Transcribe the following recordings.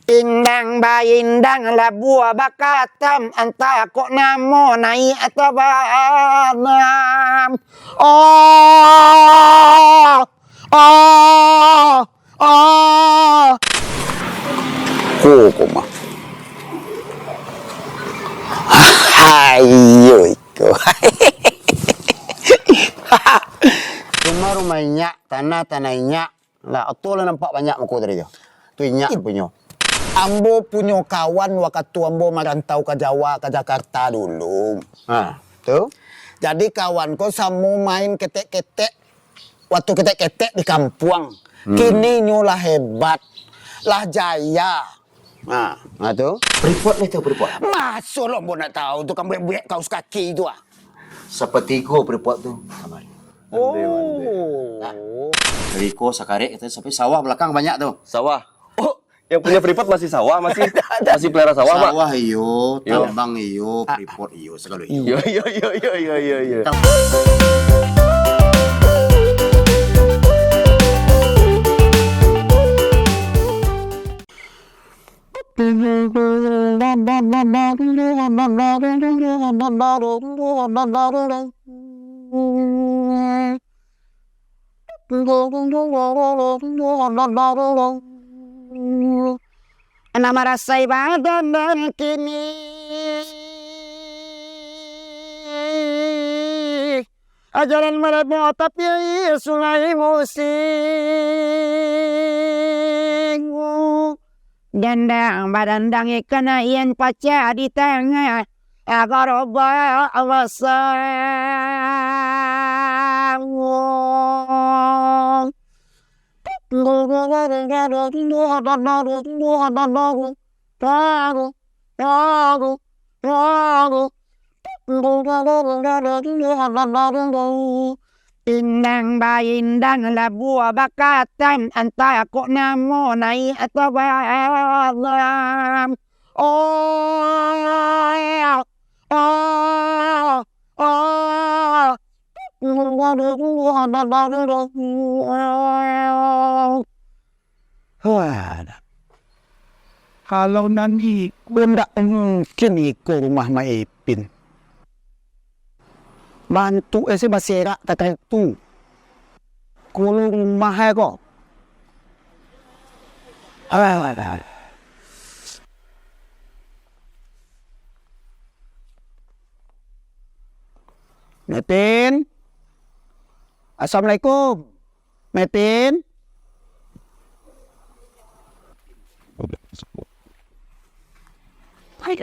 Indang baindang la buah bakatam anta kok namo nai atabanam. Oh, oh, oh. Koma. Hayo iko. Rumah-rumahnya, tanah-tanahnya. Lah, atulah nampak banyak muka tadi tu. Tu inyak punya. Ambo punya kawan waktu ambo merantau ke Jawa, ke Jakarta dulu. Tu. Jadi kawan ko samo main ketek-ketek. Waktu ketek-ketek di kampung. Kini nyolah hebat. Lah jaya. Tu. Freeport ni tu Freeport. Masuk lo bo nak tahu tu kan buat kaos kaki tu ah. Seperti ko Freeport tu. Oh. Dari ko sakarek kita sampai sawah belakang banyak tu. Sawah. Oh, yang punya Freeport masih sawah, masih pelihara sawah, Pak. Sawah iyo, tambang iyo, Freeport iyo, segala iyo. Iya. Nama rasai badan dan kini ajaran mereka tapi sungai musik dandang badandang ikan ian pacar di tengah agar obat awasang Indang baindang la buah bakatam anta kok namo nai atabanam. Oh, oh, oh. Kalau nanti benda mungkin ikut rumah Maipin. Bantu masyarakat tak itu. Kalau rumah kok. Metin. Assalamualaikum. Metin. Hai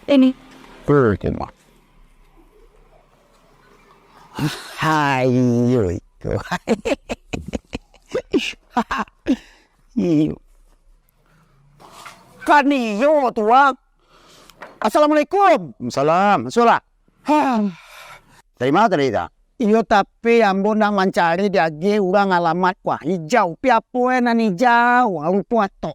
ini Hayo iko. Kan iyo tuang. Assalamualaikum. Salam. Solat. Dari mana tadi dah? Iyo tapi ambo nang mencari dia orang alamat wah hijau piapoe nan hijau orang tua tok.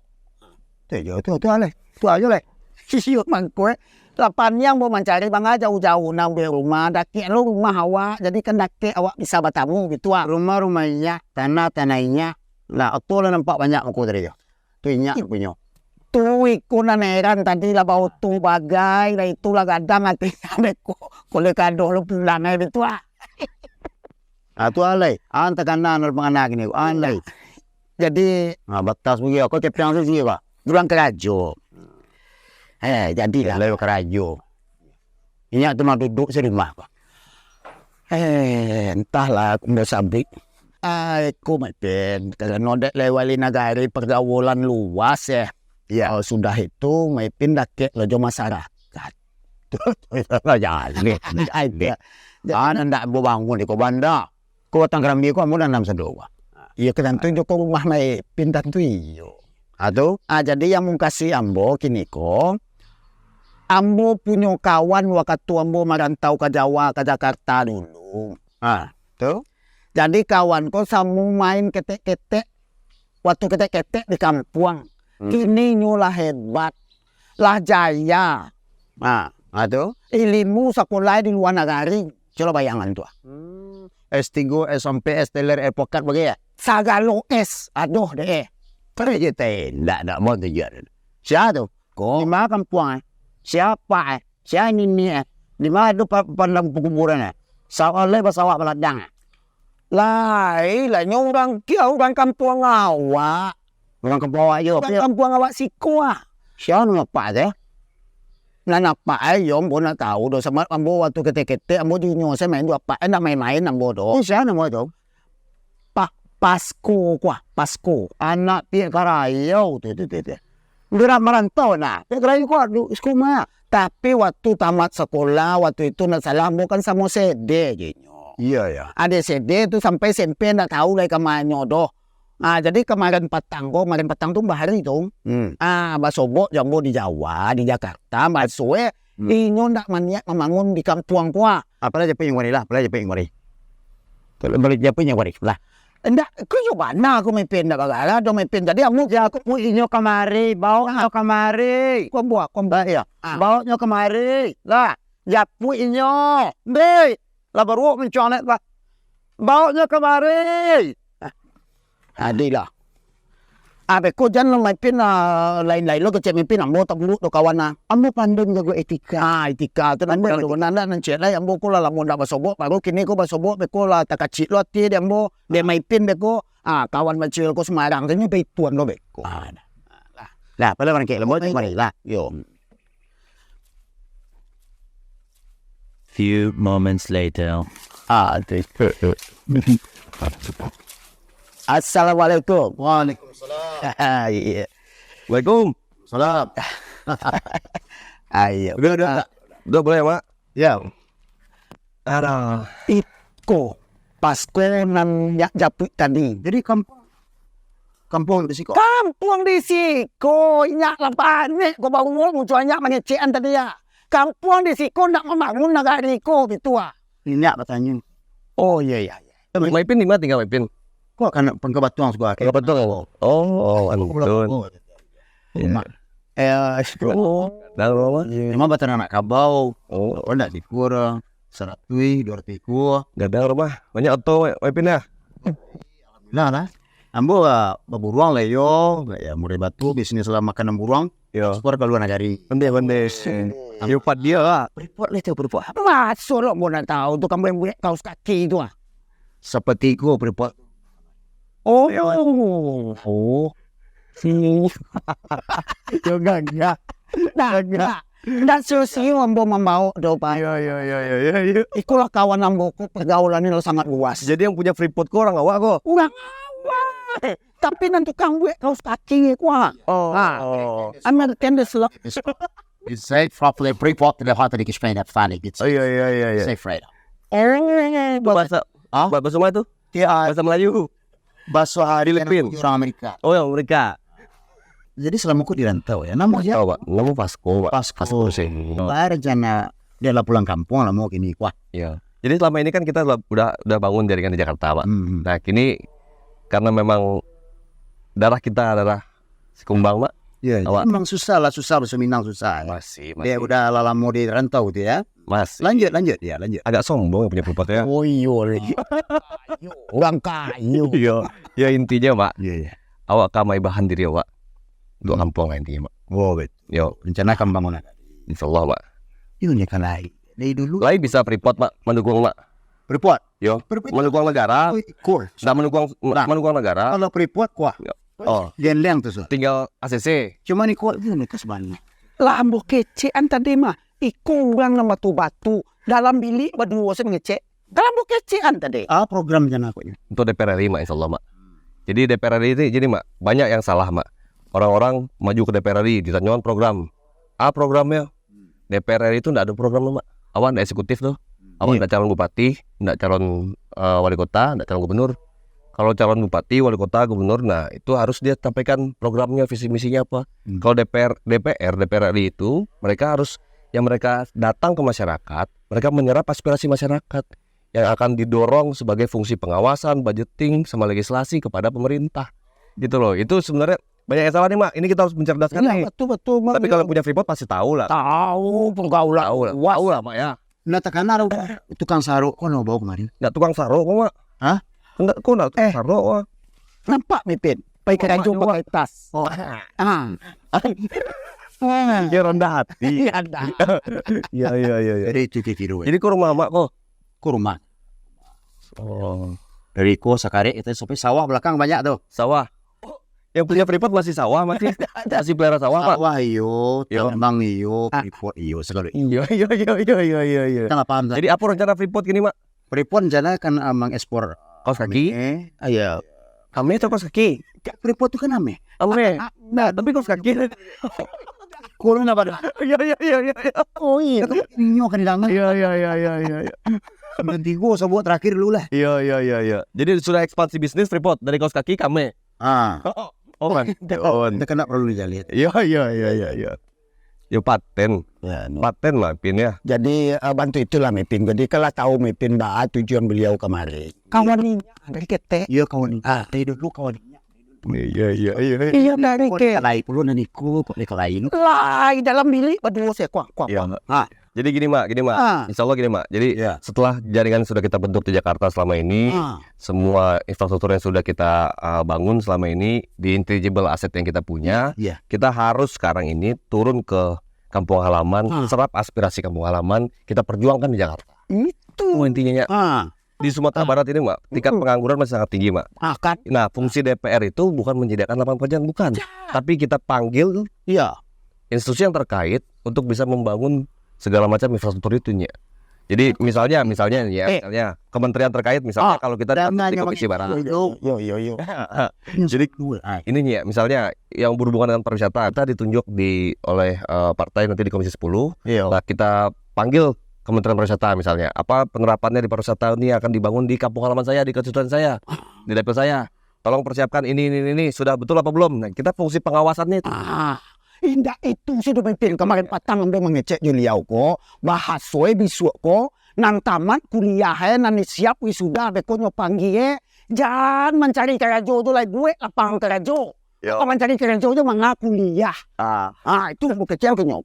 Tu ale. Tu aja le. Iyo mangkoe. Lapan yang mau mencari bangga jauh-jauh nang be rumah daki lo rumah awak jadi kan daki awak bisa bertamu gitu ah. Rumah-rumahnya, tanah-tanahnya. Lah atulah nampak banyak muka tadi tu. Tu inyak punya. Tu ikunan heran tadi lah bau tu bagai lah itulah gadang hati ada kole kado lo pulang itu ah. Tu alai, anta kanan orang penganak ni, alai. Jadi, batas begini aku kepiang tu sih pak. Durang kerajo. Jadilah lewat kerajo. Ini tu nak duduk serumah pak. Entahlah aku dah sabrik. Aku macam kalau nodek lewat negara pergaulan luas ya. Ya sudah itu mai pindah ke lojo masyarakat. Jangan ni. Jangan ndak bangun di Kobanda. Ko Tanggerang ko amo nanam sadowa. Iya ketantu itu ko rumah mai pindah tu iyo. Jadi yang mau kasih ambo kini ko ambo punya kawan waktu ambo merantau ke Jawa ke Jakarta dulu. Jadi kawan ko samo main ketek-ketek waktu ketek-ketek di kampung. Kini nyolah hebat. Lah jaya. Ilmu sekolah di luar negara. Coba bayangan tu. S3, SMP, S teler, epokat bagi ya. Sagalo S. Aduh deh. Terus kita tidak mau tujuan. Siapa tu? Di mana kampung? Siapa? Siapa ini? Di mana tu pandang perkuburan? Sawah le sawah beladang. Lai, orang kia orang kampung awak. Orang kampung awak je. Orang kampung awak siku ah. Siapa nak apa je? Nak apa yom pun nak tahu do sama ambo waktu kete-kete ambo di nyose main dua apa nak main-main ambo do. Siapa nama tu? Pasko kuah, Pasko. Anak pihak karayau tu. Berat merantau nah. Pihak karayau kuah du sekolah. Tapi waktu tamat sekolah, waktu itu nak salah ambo kan sama CD je. Iya ya. Ada CD tu sampai SMP nak tahu lagi kemana doh. Jadi kemarin petang tu bahari tu. Basobok jambo di Jawa, di Jakarta, basue. Inyo ndak maniak membangun di kampung kuah. Apa aja pengen wari lah, Balik dia punya wari lah. Ndak, aku coba na aku mepin ndak bagala, do mepin tadi amu ya aku inyo kemari, bawa kemari. Kau buat ya. Bawa nyo kemari. Lah, ya pu inyo. Be. Lah baru menconet lah. Bawa nyo kemari. Adilah. Kau jangan mepin lain-lain lo kecek mepin ambo tak bulu do kawan na. Ambo pandai jago etika tu ambo do nanda nan cek lah ambo ko lah ndak basobok baru kini ko basobok beko lah tak kacik lo ti de ambo de mepin beko kawan macil ko Semarang tanya pe tuan lo beko. Lah pada orang kek lembut mari lah. Yo. Few moments later. Assalamualaikum. Waalaikumsalam. Iya. Salam. Ayo. Udah boleh mak? Ya. Ada. Iko Pasko nan yak japut tadi. Jadi kampung di Siko. Kampung di Siko, nyak lapan ko baru muncul nyak mengecean tadi ya. Kampung di Siko nak membangun negara Riko gitu ah. Nyak bertanya. Oh iya. Maipin di mana tinggal Maipin? Kok kan pengkebatuan suka. Betul. Betul. Dah lama. Lima batan anak kabau. Ndak dikur 100 200 ku. Gadang rumah. Banyak auto Maipin ya. Alhamdulillah lah. Ambo beburuang lah yo. Ya murid batu bisnis lah makanan buruang. Yo. Sport keluar negari. Bende. Yo pad dia lah. Report lah tu report. Masuk lo mau nak tahu tu kamu yang punya kaos kaki tu ah. Seperti ku report. Oh. Yo enggak. Ndak susi ambo membawa do pa. Yo. Ikulah kawan ambo ku pergaulan ini sangat luas. Jadi yang punya Freeport ko orang awak ko. Orang awak. Tapi nanti tukang buat kaos kaki ku ah. American Slot. It's safe properly pre-pot to the heart of the Spain at Fanny. It's Iya. safe right. Bahasa bahasa mana tu? Bahasa Melayu. Bahasa hari Filipin. Orang Amerika. Oh yang mereka. Jadi selama aku di rantau ya, namanya Tahu pak, nama Pasko pak. Pasko sih. Rencana dia lah pulang kampung lah mau kini kuah. Iya. Jadi selama ini kan kita udah bangun jaringan di Jakarta pak. Nah kini karena memang darah sekumbang pak. Iya. Memang susah berseminang susah. Masih. Dia udah lama di rantau tu ya. Mas. Lanjut. Agak sombong yang punya Freeport ya. Oh iya. Orang kayu. Iya. Ya intinya pak. Iya. Awak kamai bahan diri awak. Untuk kampung lah intinya pak. Oh betul. Yo. Rencana akan bangunan. Insyaallah pak. Ini kan lain. Dari dulu. Lain bisa Freeport pak mendukung pak. Freeport. Yo. Mendukung negara. Cool. Sudah mendukung negara. Kalau Freeport kuah. Oh. Genleng tu so. Tinggal ACC. Cuma ni kuat tu mereka sebenarnya. Lah ambo kecean tadi mah. Iku orang nama batu dalam bilik berdua saya mengecek. Dalam kecean tadi. Program jangan aku ni. Untuk DPR RI mak insyaallah mak. Jadi DPR RI itu jadi mak banyak yang salah mak. Orang-orang maju ke DPR RI ditanyakan program. Programnya DPR RI itu enggak ada program mak. Awak enggak eksekutif tuh. Awak enggak calon bupati, enggak calon wali kota, enggak calon gubernur. Kalau calon bupati, wali kota, gubernur, nah itu harus dia sampaikan programnya, visi misinya apa. Kalau DPR RI itu mereka harus yang mereka datang ke masyarakat, mereka menyerap aspirasi masyarakat yang akan didorong sebagai fungsi pengawasan, budgeting, sama legislasi kepada pemerintah. Gitu loh. Itu sebenarnya banyak yang salah nih mak. Ini kita harus mencerdaskan nih. Betul mak. Tapi kalau punya Freeport pasti tahu lah. Tahu penggaulan. Tahu lah mak ya. Nah tekanan tukang saruk kau bawa kemarin. Nggak tukang saruk kok mak. Hah? Enggak, kok enggak tukang saruk wah. Nampak Mipin. pakai keranjang pakai tas. Ya rendah hati. Ada. Iya. Dari itu tiru. Jadi ke rumah mak kok. Ke rumah. Oh, Dari ko sakare itu sampai sawah belakang banyak tuh. sawah. Yang punya Freeport masih sawah masih pelihara sawah pak. Sawah iyo, Yo. tambang iyo, Freeport iyo segala. Iya. Kita paham. Jadi apa rencana Freeport gini mak? Freeport jana kan mengekspor Kaos kaki? Iya. Kami itu kaos kaki. Freeport itu kan ame. Ame. Nah, tapi kaos kaki. Kurang apa dah? Iya. Oh iya. Inyo kan didangan. Iya. Nanti gua sebut terakhir dulu lah. Iya. Jadi sudah ekspansi bisnis Freeport dari kaos kaki kami. Oh kan. Kita kena perlu dijalin. Iya. Ya paten lah pin ya. Jadi bantu itulah Mipin. Jadi kalau tahu Mipin tujuan beliau kemarin. Kawan ini dari kete. Iya kawan. Dari dulu kawan. Iya. Iya dari kete. Kalai puluh nanti ku kok lekalain. Lah dalam bilik berdua saya kuak. Iya. Jadi gini mak. Insya Allah gini mak. Jadi setelah jaringan sudah kita bentuk di Jakarta selama ini, semua infrastruktur yang sudah kita bangun selama ini di intangible asset yang kita punya, kita harus sekarang ini turun ke kampung halaman, serap aspirasi kampung halaman, kita perjuangkan di Jakarta. Itu Intinya di Sumatera Barat ini mak, tingkat pengangguran masih sangat tinggi mak. akan. Nah fungsi DPR itu bukan menyediakan lapangan pekerjaan, bukan, tapi kita panggil institusi yang terkait untuk bisa membangun segala macam infrastruktur itu ya. Jadi misalnya kementerian terkait misalnya kalau kita di Komisi Barat. Yo. Jadi ini ya misalnya yang berhubungan dengan pariwisata kita ditunjuk oleh partai nanti di Komisi 10. Nah, kita panggil Kementerian Pariwisata misalnya, apa penerapannya di pariwisata ini akan dibangun di kampung halaman saya, di konstituen saya, di dapil saya. Tolong persiapkan ini sudah betul apa belum? Nah, kita fungsi pengawasannya itu. Indah itu sudah Mipin kemarin patang ambil mengecek Juliau ko bahas soe bisu ko nang tamat kuliah nang siap wisuda bekonyo panggil jangan mencari kerja itu lagi gue lapang kerja. Apa mencari kerja itu mangga kuliah. Itu mau kecil kenyok.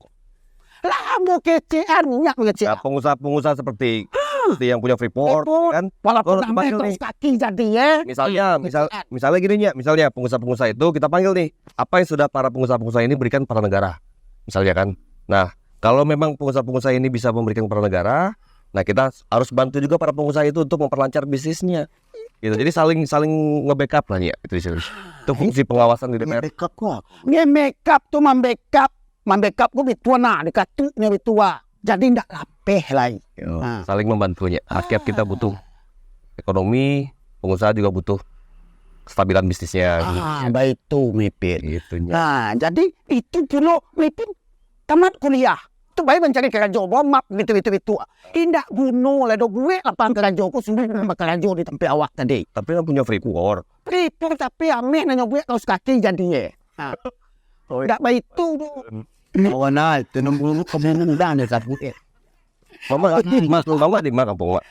Lah mau kecean minyak mengecek. Pengusaha-pengusaha seperti yang punya Freeport kan. Walaupun namanya kaos kaki jadi Misalnya gini ya, misalnya pengusaha-pengusaha itu kita panggil nih, apa yang sudah para pengusaha-pengusaha ini berikan pada negara. Misalnya kan. Nah, kalau memang pengusaha-pengusaha ini bisa memberikan kepada negara, nah kita harus bantu juga para pengusaha itu untuk memperlancar bisnisnya. Gitu. Jadi saling nge-backup lah ya itu fungsi pengawasan di DPR. Backup kok. Nge-backup tuh membackup gue bitua dekatuknya bitua. Jadi ndak lapeh lagi. Saling membantunya. Rakyat kita butuh ekonomi, pengusaha juga butuh kestabilan bisnisnya. Baik itu Mipin. Gitu. Nah, jadi itu dulu Mipin tamat kuliah. Itu baik mencari kerja map gitu. Indah gunung lah gue lapangan kerja aku sudah kerja di tempat awak tadi. Tapi kan punya Freeport. Freeport tapi ameh nanya gue kaos kaki jadi ndak baik itu. Kawan itu nombor kamu udah ada satu. Mama di mana kampung mak?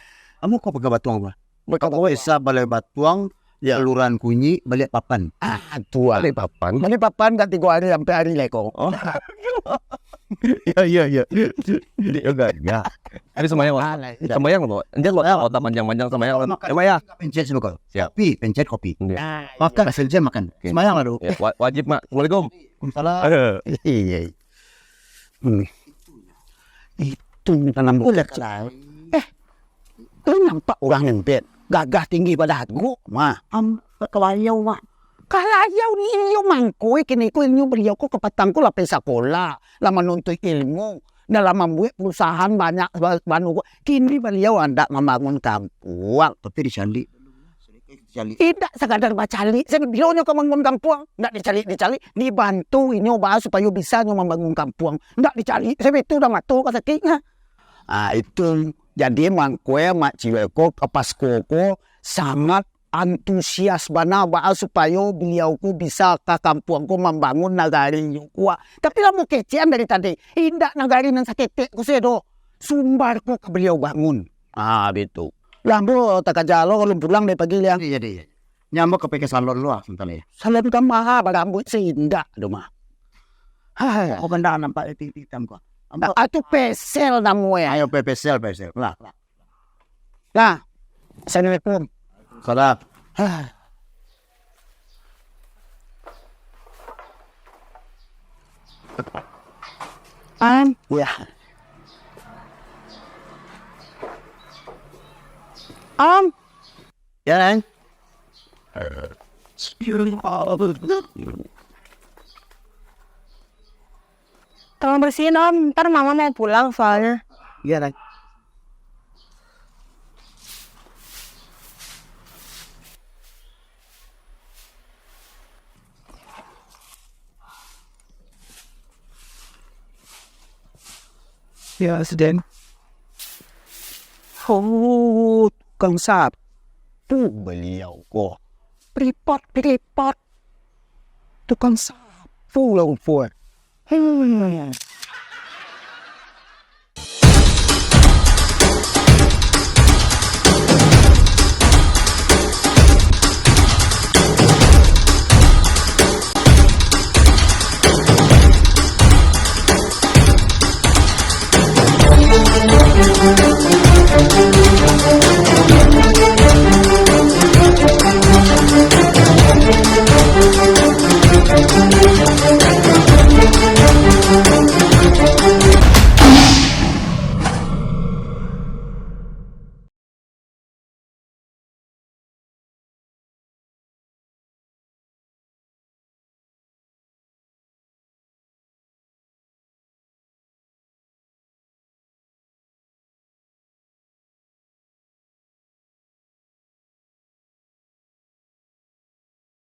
Kamu kok pakai batuang ba? Kamu bisa balai batuang, Kelurahan Kunyi, balik papan. Tua. Balik papan ganti gua hari sampai hari leko. Iya. Ya. Ini semayang loh. Anjir lo otak panjang-panjang semayang. Semayang. Pencet sih kok. Siap. Pencet kopi. Makan selesai makan. Semayang lah dulu. Wajib mak. Assalamualaikum. Salam. Iya. Itu tanam bulat. Lu nampak orang nempet, gagah tinggi pada hatiku, kelayau Kalayau ni inyo mangkoy, kini ko inyo beliau ko kapatang ko lapay sekolah, lama nuntut ilmu, na lama buat perusahaan banyak banu ko. Kini beliau anda membangun kampung. Tapi dicali. Tidak sekadar bacali. Saya bilang nyo membangun kampung, tidak dicali, dibantu inyo bahas supaya bisa nyo membangun kampung. Tidak dicali. Saya itu udah matu kasakitnya. Itu jadi mangkoy mak ciweko kapas koko sangat antusias bana bahas supaya beliau ku bisa ke kampungku membangun nagari ku. Tapi lah mau kecian dari tadi. Indak nagari nan saketek ku sedo. Sumbar ku ke beliau bangun. Begitu. Lambo tak jalo kalau pulang dari pagi liang. Iya. Nyambok ke peke salon lu sebentar ya. Salon kan maha barambut seindak domah. Oh benda nampak hitam kok. Itu pesel namanya. Ayo pesel. Lah. Assalamualaikum. Salam. Am, Ya. Am, Ya, Neng. tolong bersihin Om, ntar Mama mau pulang soalnya. Iya, Neng. Ya, Sedeng. Oh, tukang sapu beliau kok. Pripot. Tukang sapu lah, Upo.